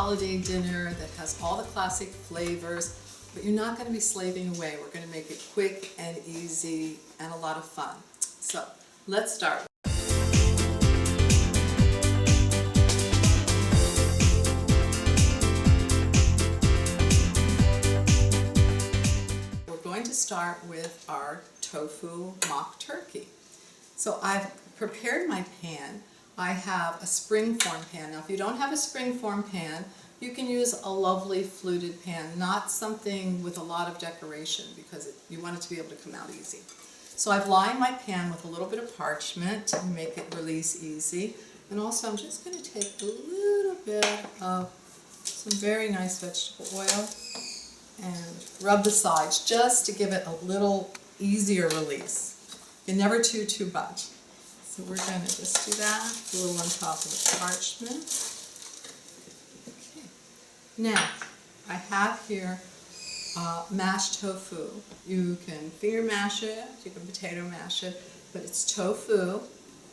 holiday dinner that has all the classic flavors, but you're not going to be slaving away. We're going to make it quick and easy and a lot of fun. So let's start. We're going to start with our tofu mock turkey. So I've prepared my pan. I have a springform pan. Now if you don't have a springform pan, you can use a lovely fluted pan, not something with a lot of decoration because you want it to be able to come out easy. So I've lined my pan with a little bit of parchment to make it release easy. And also I'm just going to take a little bit of some very nice vegetable oil and rub the sides just to give it a little easier release. And never too much. So we're going to just do that, a little on top of the parchment. Okay. Now, I have here mashed tofu. You can finger mash it, you can potato mash it, but it's tofu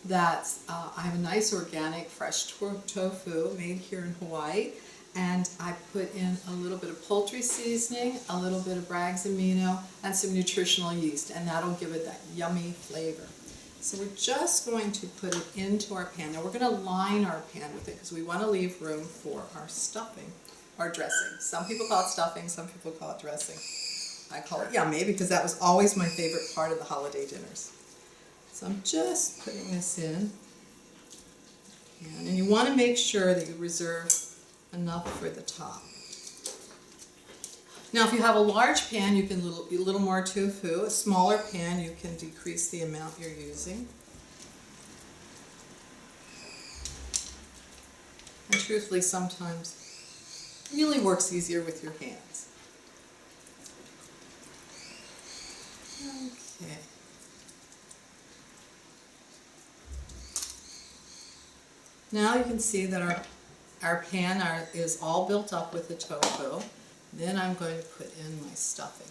that's, I have a nice organic fresh tofu made here in Hawaii, and I put in a little bit of poultry seasoning, a little bit of Bragg's amino, and some nutritional yeast, and that'll give it that yummy flavor. So we're just going to put it into our pan. Now we're going to line our pan with it because we want to leave room for our stuffing, our dressing. Some people call it stuffing, some people call it dressing. I call it yummy because that was always my favorite part of the holiday dinners. So I'm just putting this in. And you want to make sure that you reserve enough for the top. Now if you have a large pan, you can a little more tofu. A smaller pan, you can decrease the amount you're using. And truthfully, sometimes it really works easier with your hands. Okay. Now you can see that our pan is all built up with the tofu. Then I'm going to put in my stuffing.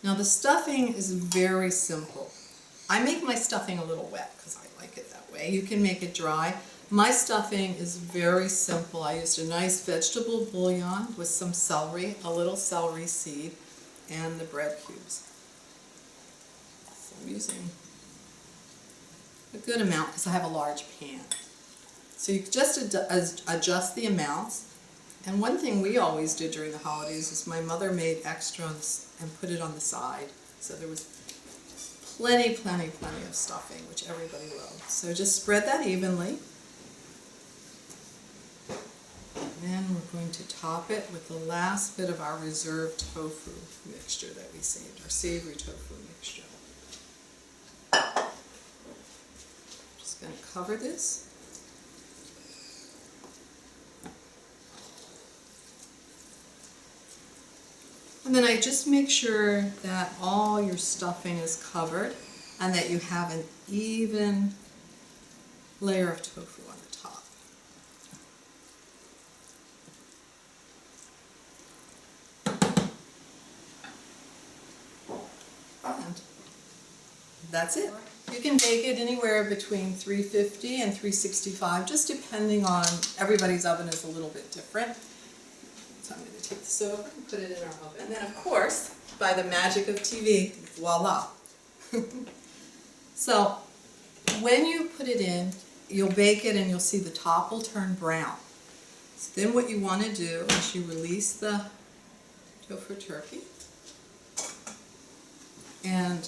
Now the stuffing is very simple. I make my stuffing a little wet because I like it that way. You can make it dry. My stuffing is very simple. I used a nice vegetable bouillon with some celery, a little celery seed, and the bread cubes. So I'm using a good amount because I have a large pan. So you just adjust the amounts. And one thing we always did during the holidays is my mother made extras and put it on the side. So there was plenty of stuffing, which everybody loved. So just spread that evenly. And then we're going to top it with the last bit of our reserved tofu mixture that we saved, our savory tofu mixture. Just going to cover this. And then I just make sure that all your stuffing is covered and that you have an even layer of tofu on the top. And that's it. You can bake it anywhere between 350 and 365, just depending on, everybody's oven is a little bit different. So I'm going to take this over and put it in our oven. And then of course, by the magic of TV, voila. So when you put it in, you'll bake it and you'll see the top will turn brown. So then what you want to do is you release the tofu turkey. And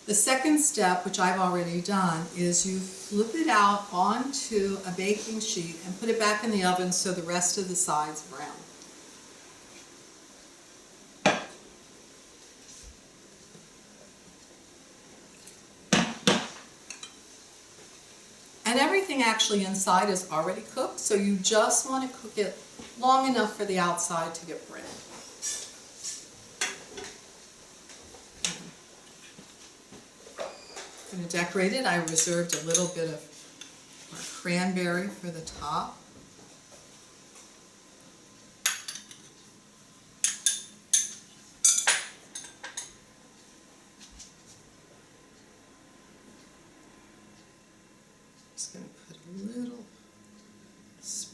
the second step, which I've already done, is you flip it out onto a baking sheet and put it back in the oven so the rest of the sides brown. And everything actually inside is already cooked, so you just want to cook it long enough for the outside to get brown. I'm going to decorate it. I reserved a little bit of cranberry for the top. Just going to put a little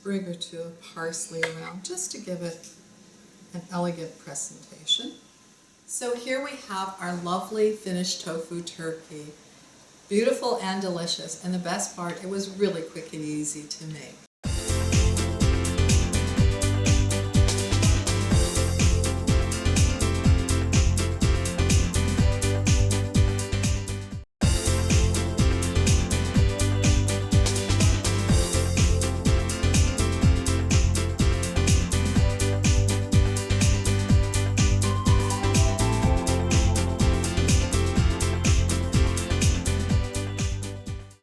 sprig or two of parsley around just to give it an elegant presentation. So here we have our lovely finished tofu turkey. Beautiful and delicious, and the best part, it was really quick and easy to make.